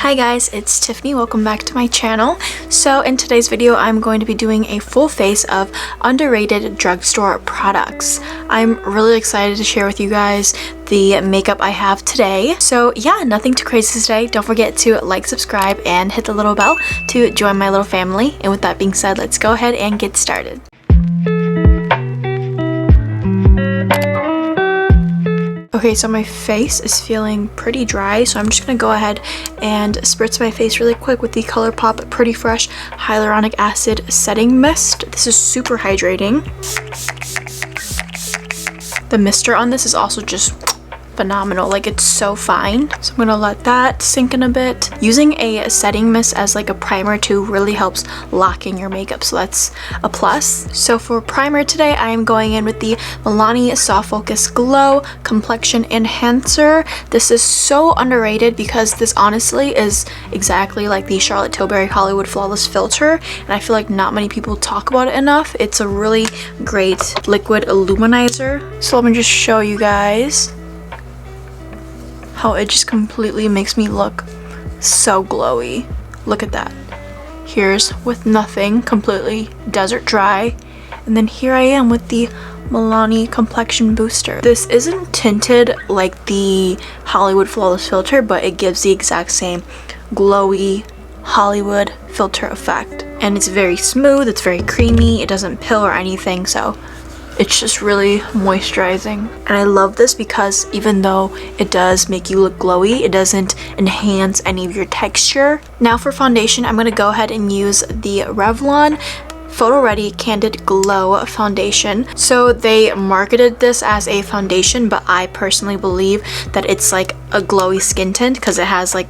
Hi guys, it's Tiffany. Welcome back to my channel. So in today's video, I'm going to be doing a full face of underrated drugstore products. I'm really excited to share with you guys the makeup I have today. So yeah, nothing too crazy today. Don't forget to like, subscribe, and hit the little bell to join my little family. And with that being said, let's go ahead and get started. Okay, so my face is feeling pretty dry, so I'm just gonna go ahead and spritz my face really quick with the ColourPop Pretty Fresh Hyaluronic Acid Setting Mist. This is super hydrating. The mister on this is also just phenomenal. Like, it's so fine. So I'm gonna let that sink in a bit. Using a setting mist as like a primer too really helps lock in your makeup, so that's a plus. So for primer today, I am going in with the Milani Soft Focus Glow Complexion Enhancer. This is so underrated because this honestly is exactly like the Charlotte Tilbury Hollywood Flawless Filter, and I feel like not many people talk about it enough. It's a really great liquid illuminizer. So let me just show you guys how it just completely makes me look so glowy. Look at that. Here's with nothing, completely desert dry, and then here I am with the Milani Complexion Booster. This isn't tinted like the Hollywood Flawless Filter, but it gives the exact same glowy Hollywood filter effect. And it's very smooth, it's very creamy, it doesn't pill or anything, so it's just really moisturizing. And I love this because even though it does make you look glowy, it doesn't enhance any of your texture. Now for foundation, I'm going to go ahead and use the Revlon Photo Ready Candid Glow Foundation. So they marketed this as a foundation, but I personally believe that it's like a glowy skin tint because it has like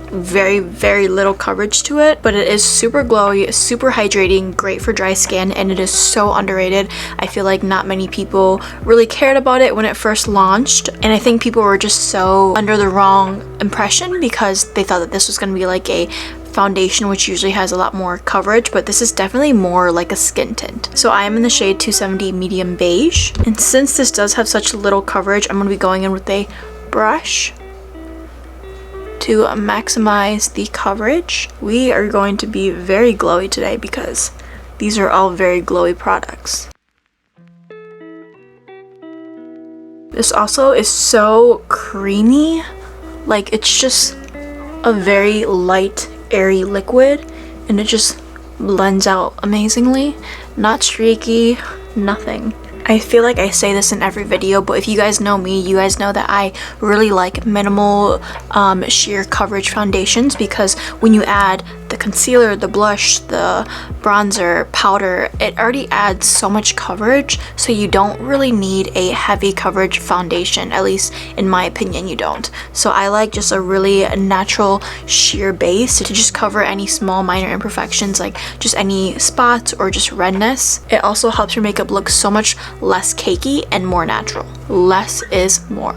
very little coverage to it, but it is super glowy, super hydrating, great for dry skin, and it is so underrated. I feel like not many people really cared about it when it first launched, and I think people were just so under the wrong impression because they thought that this was going to be like a foundation, which usually has a lot more coverage, but this is definitely more like a skin tint. So I am in the shade 270 Medium Beige, and since this does have such little coverage, I'm going to be going in with a brush to maximize the coverage. We are going to be very glowy today because these are all very glowy products. This also is so creamy. Like, it's just a very light, airy liquid, and it just blends out amazingly. Not streaky, nothing. I feel like I say this in every video, but if you guys know me, you guys know that I really like minimal sheer coverage foundations, because when you add the concealer, the blush, the bronzer, powder, it already adds so much coverage, so you don't really need a heavy coverage foundation. At least in my opinion, you don't. So I like just a really natural sheer base to just cover any small minor imperfections, like just any spots or just redness. It also helps your makeup look so much less cakey and more natural. Less is more.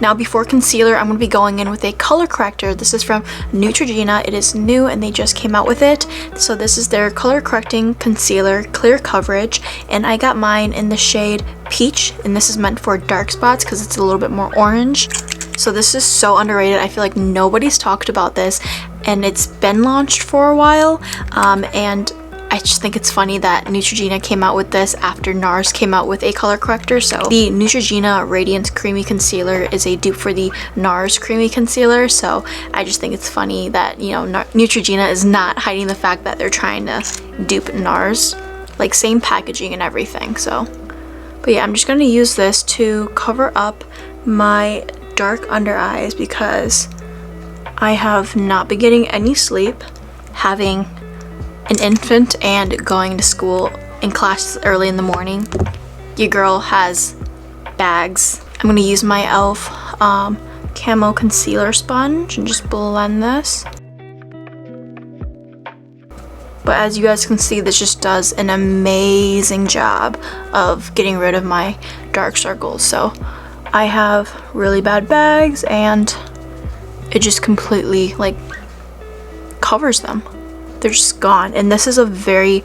Now before concealer, I'm going to be going in with a color corrector. This is from Neutrogena. It is new and they just came out with it. So this is their color correcting concealer, clear coverage, and I got mine in the shade Peach, and this is meant for dark spots because it's a little bit more orange. So this is so underrated. I feel like nobody's talked about this, and it's been launched for a while, and I just think it's funny that Neutrogena came out with this after NARS came out with a color corrector. So the Neutrogena Radiant Creamy Concealer is a dupe for the NARS Creamy Concealer. So I just think it's funny that, you know, Neutrogena is not hiding the fact that they're trying to dupe NARS. Like, same packaging and everything. So, but yeah, I'm just going to use this to cover up my dark under eyes because I have not been getting any sleep, having an infant and going to school in classes early in the morning. Your girl has bags. I'm going to use my e.l.f. Camo Concealer Sponge and just blend this. But as you guys can see, this just does an amazing job of getting rid of my dark circles. So I have really bad bags and it just completely like covers them. They're just gone. And this is a very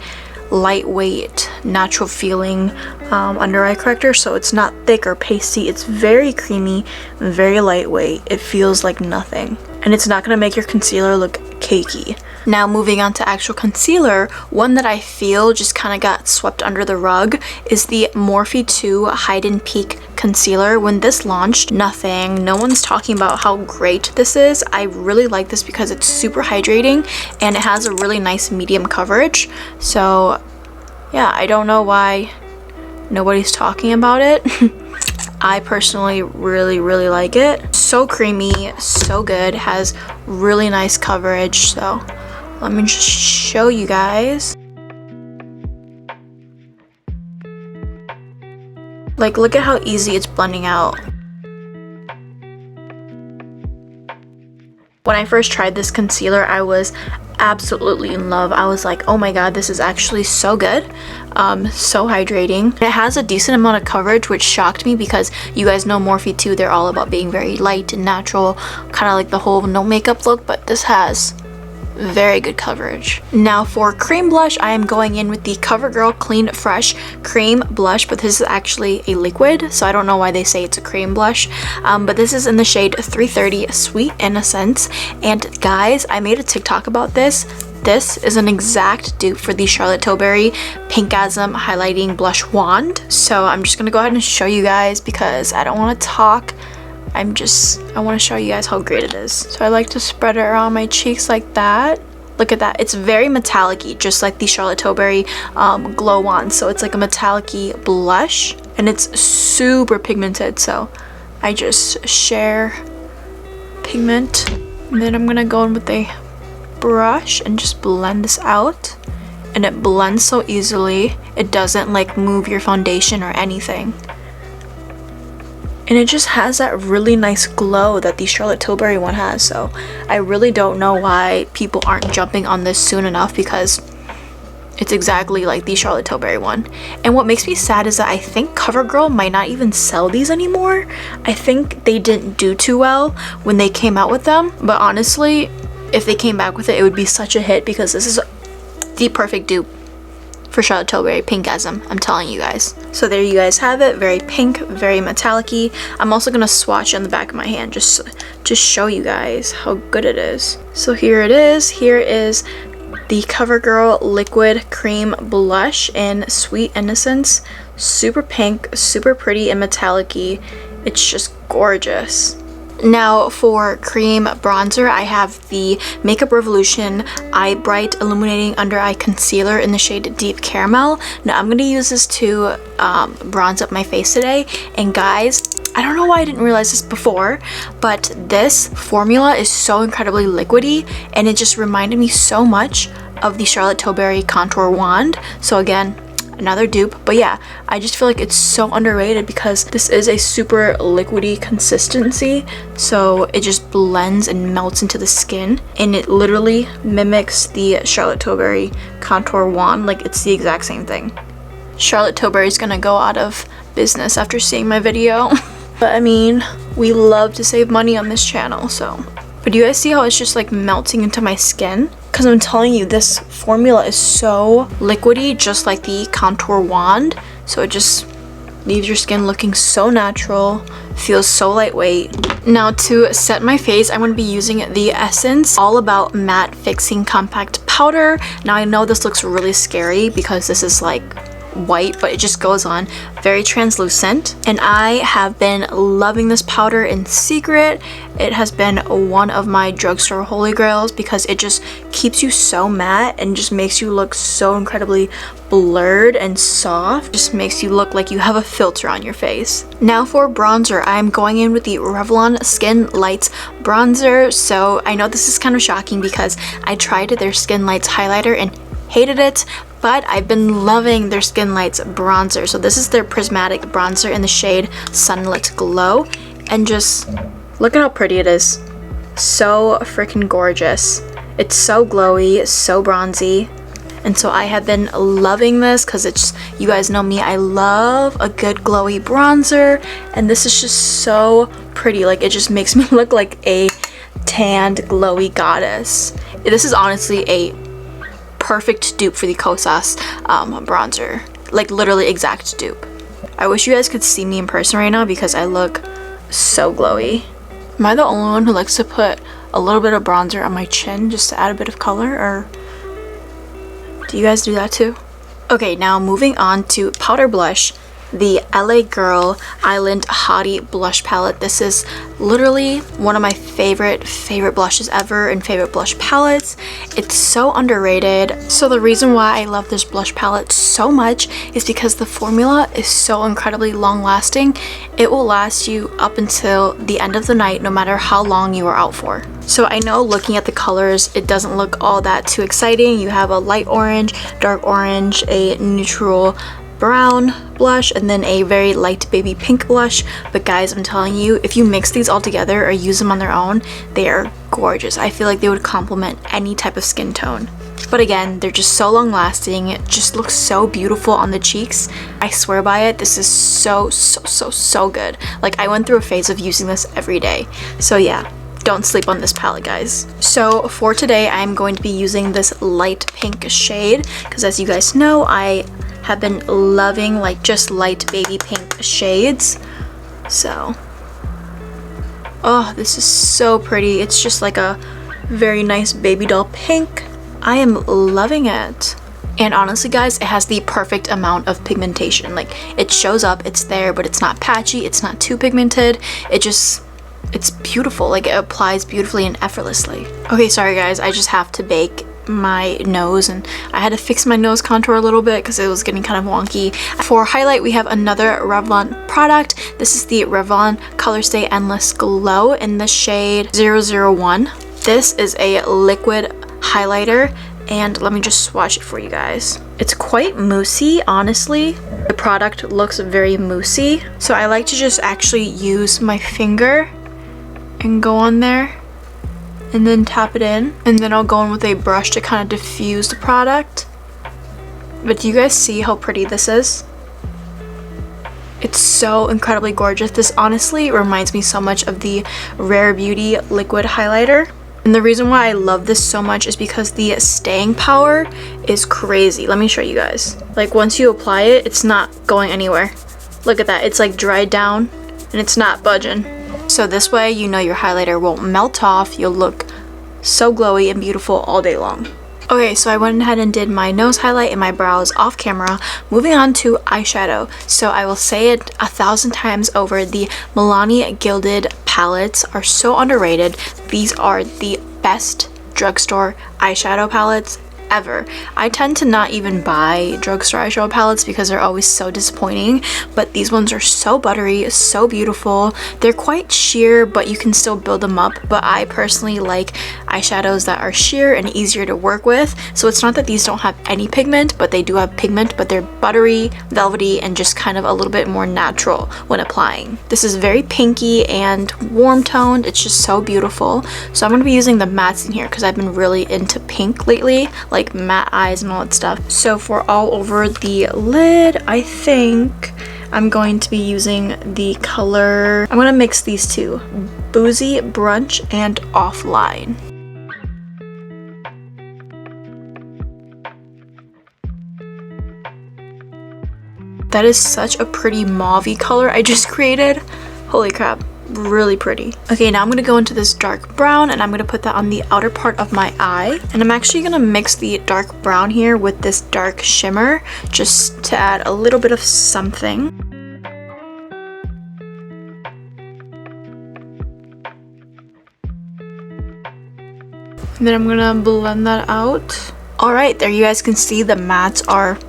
lightweight, natural feeling under eye corrector, so it's not thick or pasty. It's very creamy, very lightweight. It feels like nothing. and it's not gonna make your concealer look cakey. Now moving on to actual concealer, one that I feel just kind of got swept under the rug is the Morphe 2 Hide and Peak concealer. When this launched, no one's talking about how great this is. I really like this because it's super hydrating and it has a really nice medium coverage. So yeah, I don't know why nobody's talking about it. I personally really like it. So creamy, so good, has really nice coverage. So let me just show you guys. Like, look at how easy it's blending out. When I first tried this concealer, I was absolutely in love. I was like, oh my god, this is actually so good. So hydrating. It has a decent amount of coverage, which shocked me because you guys know Morphe 2, they're all about being very light and natural, kind of like the whole no makeup look, but this has very good coverage. Now for cream blush, I am going in with the Covergirl Clean Fresh Cream Blush, but this is actually a liquid, so I don't know why they say it's a cream blush. But this is in the shade 330 Sweet Innocence. And guys, I made a TikTok about this. This is an exact dupe for the Charlotte Tilbury Pinkasm Highlighting Blush Wand. So I'm just gonna go ahead and show you guys because I don't want to talk. I want to show you guys how great it is. So I like to spread it around my cheeks like that. Look at that. It's very metallic-y, just like the Charlotte Tilbury Glow Wand. So it's like a metallic-y blush, and it's super pigmented. So I just share pigment, and then I'm gonna go in with a brush and just blend this out. And it blends so easily. It doesn't like move your foundation or anything. And it just has that really nice glow that the Charlotte Tilbury one has. So I really don't know why people aren't jumping on this soon enough, because it's exactly like the Charlotte Tilbury one. And what makes me sad is that I think CoverGirl might not even sell these anymore. I think they didn't do too well when they came out with them. But honestly, if they came back with it, it would be such a hit because this is the perfect dupe for Charlotte Tilbury Pinkasm, I'm telling you guys. So there you guys have it, very pink, very metallic-y. I'm also gonna swatch on the back of my hand just show you guys how good it is. So here it is. Here is the CoverGirl Liquid Cream Blush in Sweet Innocence. Super pink, super pretty and metallic-y. It's just gorgeous. Now for cream bronzer, I have the Makeup Revolution Eye Bright Illuminating Under Eye Concealer in the shade Deep Caramel. Now I'm going to use this to bronze up my face today. And guys, I don't know why I didn't realize this before, but this formula is so incredibly liquidy, and it just reminded me so much of the Charlotte Tilbury Contour Wand. So again, another dupe. But yeah, I just feel like it's so underrated because this is a super liquidy consistency, so it just blends and melts into the skin, and it literally mimics the Charlotte Tilbury Contour Wand. Like, it's the exact same thing. Charlotte Tilbury is gonna go out of business after seeing my video. But I mean, we love to save money on this channel, so. But do you guys see how it's just like melting into my skin? Because I'm telling you, this formula is so liquidy, just like the Contour Wand. So it just leaves your skin looking so natural, feels so lightweight. Now to set my face, I'm going to be using the Essence All About Matte Fixing Compact Powder. Now I know this looks really scary because this is like white, but it just goes on very translucent, and I have been loving this powder in secret. It has been one of my drugstore holy grails because it just keeps you so matte and just makes you look so incredibly blurred and soft. Just makes you look like you have a filter on your face. Now for bronzer, I'm going in with the Revlon Skin Lights bronzer. So I know this is kind of shocking because I tried their Skin Lights highlighter and hated it, but I've been loving their Skin Lights bronzer. So this is their prismatic bronzer in the shade Sunlit Glow, and just look at how pretty it is. So freaking gorgeous. It's so glowy, so bronzy, and so I have been loving this because it's, you guys know me, I love a good glowy bronzer, and this is just so pretty. Like, it just makes me look like a tanned glowy goddess. This is honestly a perfect dupe for the Kosas bronzer. Like, literally exact dupe. I wish you guys could see me in person right now because I look so glowy. Am I the only one who likes to put a little bit of bronzer on my chin just to add a bit of color, or do you guys do that too? Okay, now moving on to powder blush, the LA Girl Island Hottie blush palette. This is literally one of my favorite blushes ever and favorite blush palettes. It's so underrated. So the reason why I love this blush palette so much is because the formula is so incredibly long lasting. It will last you up until the end of the night, no matter how long you are out for. So I know looking at the colors, it doesn't look all that too exciting. You have a light orange, dark orange, a neutral brown blush, and then a very light baby pink blush. But guys, I'm telling you, if you mix these all together or use them on their own, they are gorgeous. I feel like they would complement any type of skin tone. But again, they're just so long lasting. It just looks so beautiful on the cheeks. I swear by it. This is so good. Like, I went through a phase of using this every day. So yeah, don't sleep on this palette, guys. So for today, I'm going to be using this light pink shade because, as you guys know, I have been loving like just light baby pink shades. So, oh, this is so pretty. It's just like a very nice baby doll pink. I am loving it. And honestly, guys, it has the perfect amount of pigmentation. Like, it shows up, it's there, but it's not patchy, it's not too pigmented. It's beautiful. Like, it applies beautifully and effortlessly. Okay, sorry guys, I just have to bake my nose, and I had to fix my nose contour a little bit because it was getting kind of wonky. For highlight, we have another Revlon product. This is the Revlon Colorstay Endless Glow in the shade 001. This is a liquid highlighter, and let me just swatch it for you guys. It's quite moussey, honestly. The product looks very moussey, so I like to just actually use my finger and go on there and then tap it in, and then I'll go in with a brush to kind of diffuse the product. But do you guys see how pretty this is? It's so incredibly gorgeous. This honestly reminds me so much of the Rare Beauty liquid highlighter. And the reason why I love this so much is because the staying power is crazy. Let me show you guys. Like, once you apply it, it's not going anywhere. Look at that. It's like dried down and it's not budging. So this way, you know your highlighter won't melt off. You'll look so glowy and beautiful all day long. Okay, so I went ahead and did my nose highlight and my brows off camera. Moving on to eyeshadow. So I will say it 1,000 times over, the Milani Gilded palettes are so underrated. These are the best drugstore eyeshadow palettes ever. I tend to not even buy drugstore eyeshadow palettes because they're always so disappointing, but these ones are so buttery, so beautiful. They're quite sheer, but you can still build them up. But I personally like eyeshadows that are sheer and easier to work with. So it's not that these don't have any pigment, but they do have pigment, but they're buttery, velvety, and just kind of a little bit more natural when applying. This is very pinky and warm toned. It's just so beautiful. So I'm going to be using the mattes in here because I've been really into pink lately, like matte eyes and all that stuff. So for all over the lid, I think I'm going to be using the color, I'm going to mix these two, Boozy Brunch and Offline. That is such a pretty mauve-y color I just created. Holy crap. Really pretty. Okay, now I'm going to go into this dark brown and I'm going to put that on the outer part of my eye. And I'm actually going to mix the dark brown here with this dark shimmer just to add a little bit of something. And then I'm going to blend that out. Alright, there you guys can see the mattes are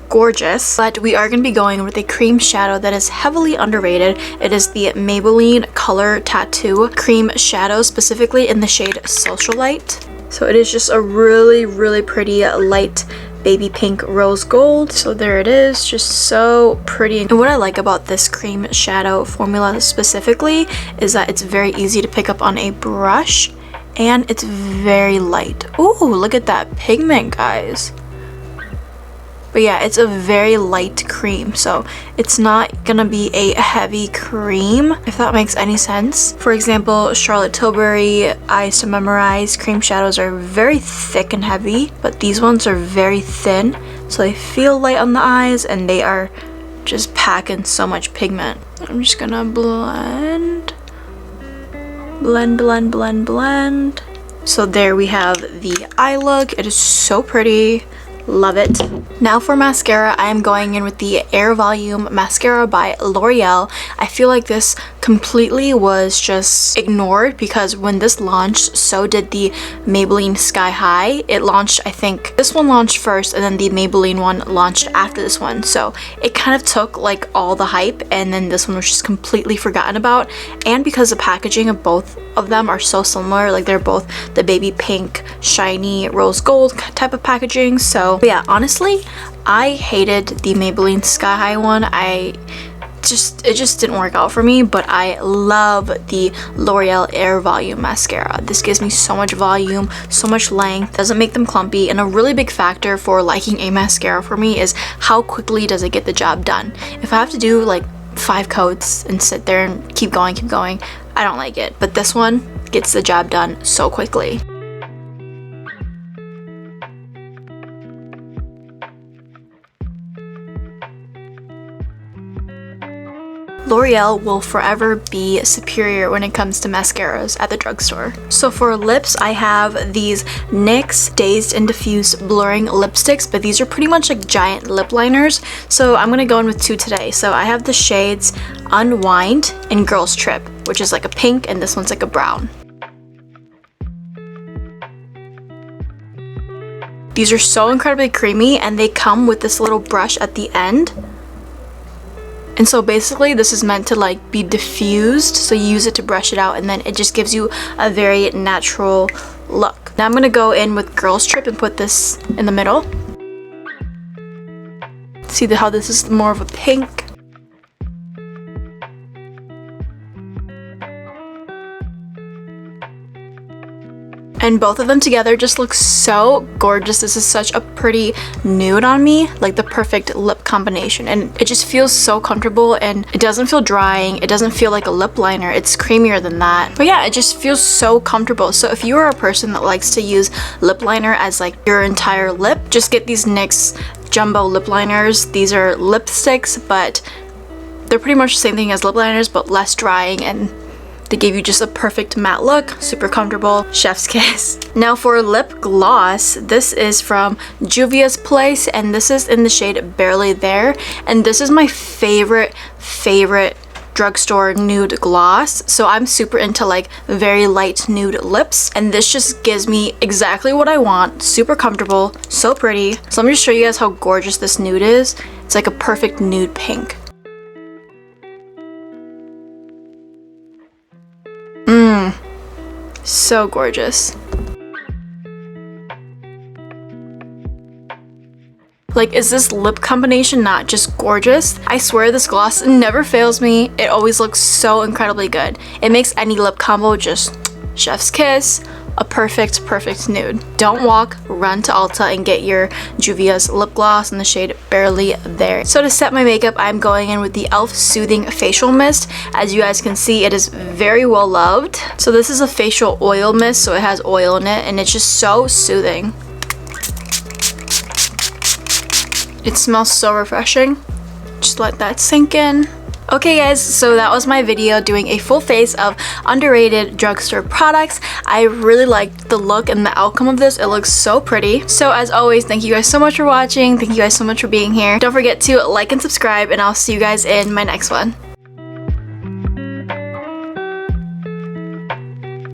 gorgeous, but we are going to be going with a cream shadow that is heavily underrated. It is the Maybelline Color Tattoo cream shadow, specifically in the shade Socialite. So it is just a really pretty light baby pink rose gold. So there it is, just so pretty. And what I like about this cream shadow formula specifically is that it's very easy to pick up on a brush and it's very light. Ooh, look at that pigment, guys. But yeah, it's a very light cream, so it's not gonna be a heavy cream, if that makes any sense. For example, Charlotte Tilbury Eyes to Memorize cream shadows are very thick and heavy, but these ones are very thin, so they feel light on the eyes and they are just packing so much pigment. I'm just gonna blend Blend, blend, blend, blend. So there we have the eye look. It is so pretty. Love it. Now for mascara, I am going in with the Air Volume Mascara by L'Oreal. I feel like this completely was just ignored because when this launched, so did the Maybelline Sky High. It launched, I think, this one launched first and then the Maybelline one launched after this one. So it kind of took like all the hype and then this one was just completely forgotten about. And because the packaging of both of them are so similar, like they're both the baby pink, shiny, rose gold type of packaging. So but yeah, honestly, I hated the Maybelline Sky High one. It just didn't work out for me, but I love the L'Oreal Air Volume Mascara. This gives me so much volume, so much length, doesn't make them clumpy, and a really big factor for liking a mascara for me is how quickly does it get the job done. If I have to do like 5 coats and sit there and keep going, I don't like it, but this one gets the job done so quickly. L'Oreal will forever be superior when it comes to mascaras at the drugstore. So for lips, I have these NYX Dazed and Diffuse Blurring Lipsticks, but these are pretty much like giant lip liners. So I'm gonna go in with 2 today. So I have the shades Unwind and Girls Trip, which is like a pink, and this one's like a brown. These are so incredibly creamy, and they come with this little brush at the end. And so basically this is meant to like be diffused, so you use it to brush it out and then it just gives you a very natural look. Now I'm gonna go in with Girls Trip and put this in the middle. See how this is more of a pink. And both of them together just look so gorgeous. This is such a pretty nude on me, like the perfect lip combination. And it just feels so comfortable and it doesn't feel drying. It doesn't feel like a lip liner. It's creamier than that. But yeah, it just feels so comfortable. So if you are a person that likes to use lip liner as like your entire lip, just get these NYX Jumbo Lip Liners. These are lipsticks, but they're pretty much the same thing as lip liners, but less drying, and they give you just a perfect matte look, super comfortable, chef's kiss. Now for lip gloss, this is from Juvia's Place, and this is in the shade Barely There. And this is my favorite drugstore nude gloss. So I'm super into like very light nude lips, and this just gives me exactly what I want. Super comfortable, so pretty. So let me just show you guys how gorgeous this nude is. It's like a perfect nude pink. So gorgeous. Like, is this lip combination not just gorgeous? I swear this gloss never fails me. It always looks so incredibly good. It makes any lip combo just chef's kiss. A perfect nude. Don't walk, run to Ulta and get your Juvia's lip gloss in the shade Barely There. So to set my makeup, I'm going in with the e.l.f. Soothing Facial Mist. As you guys can see, it is very well loved. So this is a facial oil mist, so it has oil in it, and it's just so soothing. It smells so refreshing. Just let that sink in. Okay guys, so that was my video doing a full face of underrated drugstore products. I really liked the look and the outcome of this. It looks so pretty. So as always, thank you guys so much for watching. Thank you guys so much for being here. Don't forget to like and subscribe, and I'll see you guys in my next one.